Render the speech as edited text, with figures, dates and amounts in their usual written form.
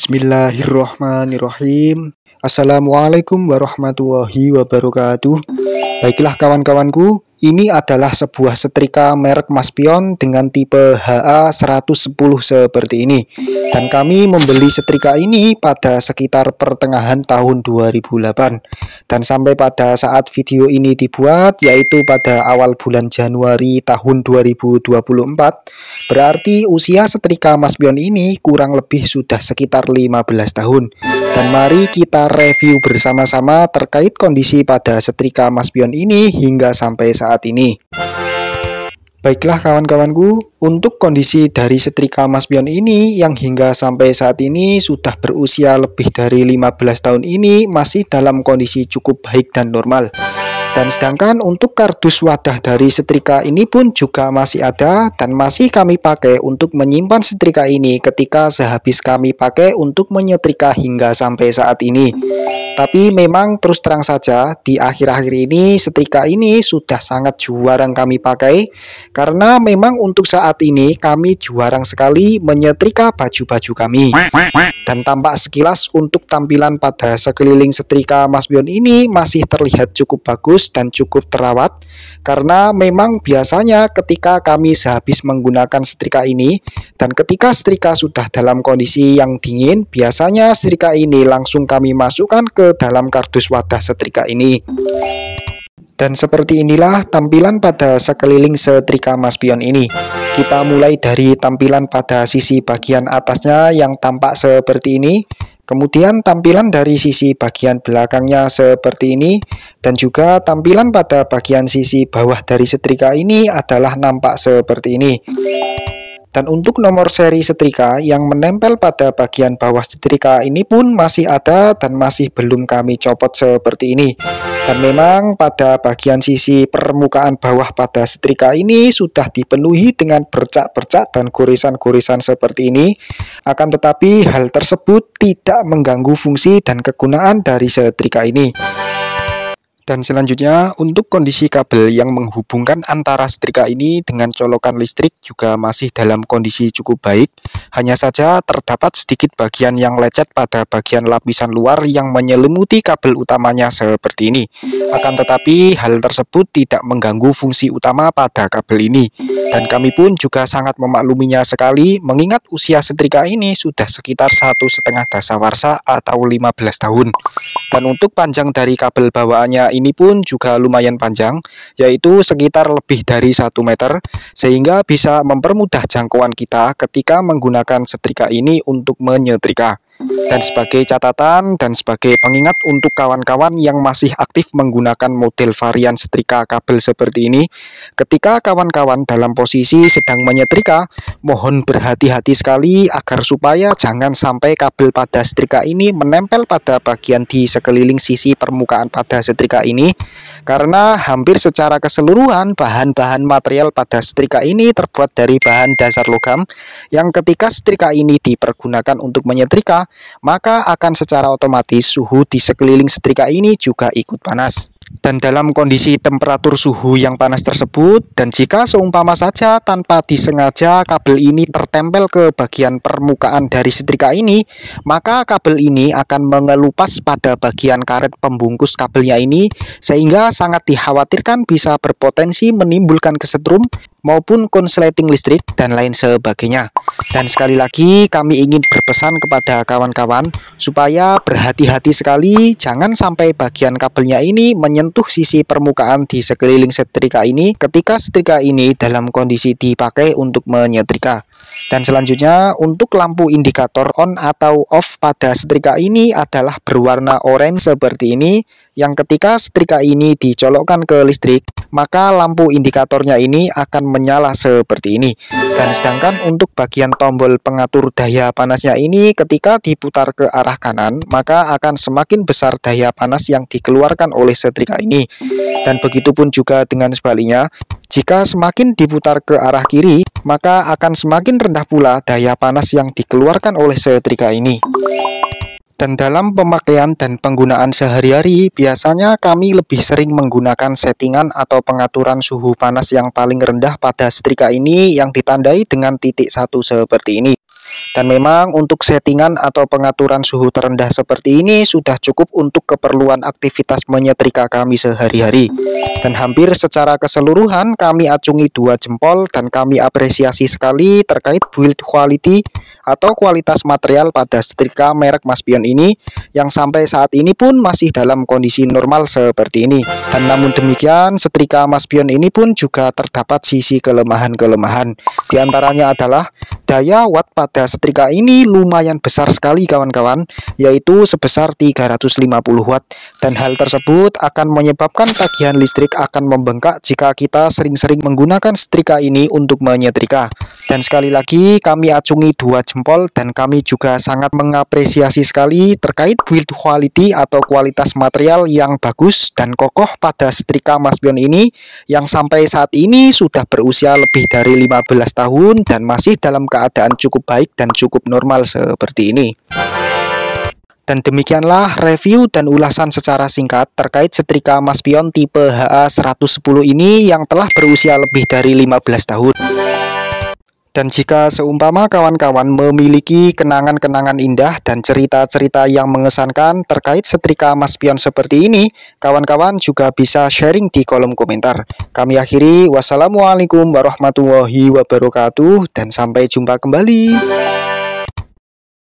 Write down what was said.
Bismillahirrahmanirrahim. Assalamualaikum warahmatullahi wabarakatuh. Baiklah kawan-kawanku, ini adalah sebuah setrika merek Maspion dengan tipe HA110 seperti ini. Dan kami membeli setrika ini pada sekitar pertengahan tahun 2008. Dan sampai pada saat video ini dibuat, yaitu pada awal bulan Januari tahun 2024, berarti usia setrika Maspion ini kurang lebih sudah sekitar 15 tahun. Dan mari kita review bersama-sama terkait kondisi pada setrika Maspion ini hingga sampai saat ini. Baiklah kawan-kawanku, untuk kondisi dari setrika Maspion ini yang hingga sampai saat ini sudah berusia lebih dari 15 tahun ini masih dalam kondisi cukup baik dan normal. Dan sedangkan untuk kardus wadah dari setrika ini pun juga masih ada dan masih kami pakai untuk menyimpan setrika ini ketika sehabis kami pakai untuk menyetrika hingga sampai saat ini. Tapi memang terus terang saja di akhir-akhir ini setrika ini sudah sangat jarang kami pakai karena memang untuk saat ini kami jarang sekali menyetrika baju-baju kami. Dan tampak sekilas untuk tampilan pada sekeliling setrika Maspion ini masih terlihat cukup bagus dan cukup terawat karena memang biasanya ketika kami sehabis menggunakan setrika ini dan ketika setrika sudah dalam kondisi yang dingin, biasanya setrika ini langsung kami masukkan ke dalam kardus wadah setrika ini. Dan seperti inilah tampilan pada sekeliling setrika Maspion ini. Kita mulai dari tampilan pada sisi bagian atasnya yang tampak seperti ini. Kemudian tampilan dari sisi bagian belakangnya seperti ini. Dan juga tampilan pada bagian sisi bawah dari setrika ini adalah nampak seperti ini. Dan untuk nomor seri setrika yang menempel pada bagian bawah setrika ini pun masih ada dan masih belum kami copot seperti ini. Dan memang pada bagian sisi permukaan bawah pada setrika ini sudah dipenuhi dengan bercak-bercak dan gorisan-gorisan seperti ini. Akan tetapi hal tersebut tidak mengganggu fungsi dan kegunaan dari setrika ini. Dan selanjutnya untuk kondisi kabel yang menghubungkan antara setrika ini dengan colokan listrik juga masih dalam kondisi cukup baik. Hanya saja terdapat sedikit bagian yang lecet pada bagian lapisan luar yang menyelimuti kabel utamanya seperti ini. Akan tetapi hal tersebut tidak mengganggu fungsi utama pada kabel ini. Dan kami pun juga sangat memakluminya sekali mengingat usia setrika ini sudah sekitar 1,5 dasawarsa atau 15 tahun. Dan untuk panjang dari kabel bawaannya ini pun juga lumayan panjang, yaitu sekitar lebih dari 1 meter, sehingga bisa mempermudah jangkauan kita ketika menggunakan setrika ini untuk menyetrika. Dan sebagai catatan dan sebagai pengingat untuk kawan-kawan yang masih aktif menggunakan model varian setrika kabel seperti ini, ketika kawan-kawan dalam posisi sedang menyetrika, mohon berhati-hati sekali agar supaya jangan sampai kabel pada setrika ini menempel pada bagian di sekeliling sisi permukaan pada setrika ini, karena hampir secara keseluruhan bahan-bahan material pada setrika ini terbuat dari bahan dasar logam yang ketika setrika ini dipergunakan untuk menyetrika, maka akan secara otomatis suhu di sekeliling setrika ini juga ikut panas. Dan dalam kondisi temperatur suhu yang panas tersebut, dan jika seumpama saja tanpa disengaja kabel ini tertempel ke bagian permukaan dari setrika ini, maka kabel ini akan mengelupas pada bagian karet pembungkus kabelnya ini, sehingga sangat dikhawatirkan bisa berpotensi menimbulkan kesetrum maupun konsleting listrik dan lain sebagainya. Dan sekali lagi kami ingin berpesan kepada kawan-kawan supaya berhati-hati sekali, jangan sampai bagian kabelnya ini menyentuh sisi permukaan di sekeliling setrika ini ketika setrika ini dalam kondisi dipakai untuk menyetrika. Dan selanjutnya untuk lampu indikator on atau off pada setrika ini adalah berwarna orange seperti ini, yang ketika setrika ini dicolokkan ke listrik, maka lampu indikatornya ini akan menyala seperti ini. Dan sedangkan untuk bagian tombol pengatur daya panasnya ini ketika diputar ke arah kanan, maka akan semakin besar daya panas yang dikeluarkan oleh setrika ini. Dan begitupun juga dengan sebaliknya, jika semakin diputar ke arah kiri, maka akan semakin rendah pula daya panas yang dikeluarkan oleh setrika ini. Dan dalam pemakaian dan penggunaan sehari-hari, biasanya kami lebih sering menggunakan settingan atau pengaturan suhu panas yang paling rendah pada setrika ini yang ditandai dengan titik 1 seperti ini. Dan memang untuk settingan atau pengaturan suhu terendah seperti ini sudah cukup untuk keperluan aktivitas menyetrika kami sehari-hari. Dan hampir secara keseluruhan kami acungi 2 jempol dan kami apresiasi sekali terkait build quality atau kualitas material pada setrika merek Maspion ini yang sampai saat ini pun masih dalam kondisi normal seperti ini. Dan namun demikian, setrika Maspion ini pun juga terdapat sisi kelemahan-kelemahan. Di antaranya adalah daya watt pada setrika ini lumayan besar sekali kawan-kawan, yaitu sebesar 350 watt. Dan hal tersebut akan menyebabkan tagihan listrik akan membengkak jika kita sering-sering menggunakan setrika ini untuk menyetrika. Dan sekali lagi kami acungi 2 jempol dan kami juga sangat mengapresiasi sekali terkait build quality atau kualitas material yang bagus dan kokoh pada setrika Maspion ini yang sampai saat ini sudah berusia lebih dari 15 tahun dan masih dalam keadaan cukup baik dan cukup normal seperti ini. Dan demikianlah review dan ulasan secara singkat terkait setrika Maspion tipe HA110 ini yang telah berusia lebih dari 15 tahun. Dan jika seumpama kawan-kawan memiliki kenangan-kenangan indah dan cerita-cerita yang mengesankan terkait setrika Maspion seperti ini, kawan-kawan juga bisa sharing di kolom komentar. Kami akhiri, wassalamualaikum warahmatullahi wabarakatuh, dan sampai jumpa kembali.